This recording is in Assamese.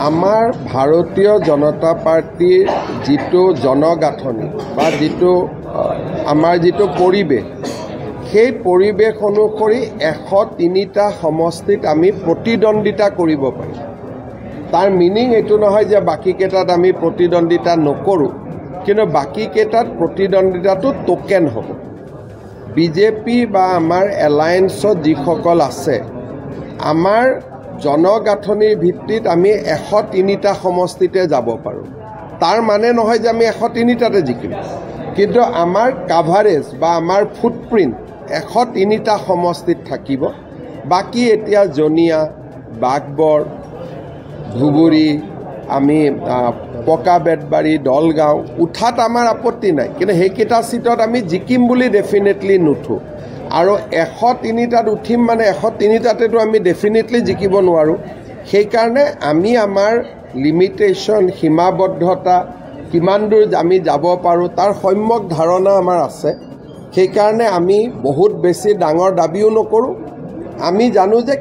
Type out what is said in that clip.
আমাৰ ভাৰতীয় জনতা পাৰ্টিৰ যিটো জনগাঁথনি বা যিটো আমাৰ যিটো পৰিৱেশ, সেই পৰিৱেশ অনুসৰি 103টা সমষ্টিত আমি প্ৰতিদ্বন্দ্বিতা কৰিব পাৰিম। তাৰ মিনিং এইটো নহয় যে বাকীকেইটাত আমি প্ৰতিদ্বন্দ্বিতা নকৰোঁ, কিন্তু বাকীকেইটাত প্ৰতিদ্বন্দ্বিতাটো টোকেন হ'ব। বিজেপি বা আমাৰ এলায়েন্সত যিসকল আছে, আমাৰ জনগাঁথনিৰ ভিত্তিত আমি 103টা সমষ্টিতে যাব পাৰোঁ। তাৰ মানে নহয় যে আমি 103টাতে জিকিম, কিন্তু আমাৰ কাভাৰেজ বা আমাৰ ফুটপ্ৰিণ্ট 103টা সমষ্টিত থাকিব। বাকী এতিয়া জনিয়া, বাগবৰ, ধুবুৰী, আমি পকা বেতবাৰী, দলগাঁও উঠাত আমাৰ আপত্তি নাই, কিন্তু সেইকেইটা চিটত আমি জিকিম বুলি ডেফিনেটলি নুঠোঁ। আৰু 103টাত উঠিম মানে 103টাতেতো আমি ডেফিনেটলি জিকিব নোৱাৰোঁ। সেইকাৰণে আমি আমাৰ লিমিটেশ্যন, সীমাবদ্ধতা, কিমান দূৰ আমি যাব পাৰোঁ তাৰ সম্যক ধাৰণা আমাৰ আছে। সেইকাৰণে আমি বহুত বেছি ডাঙৰ দাবীও নকৰোঁ। আমি জানো যে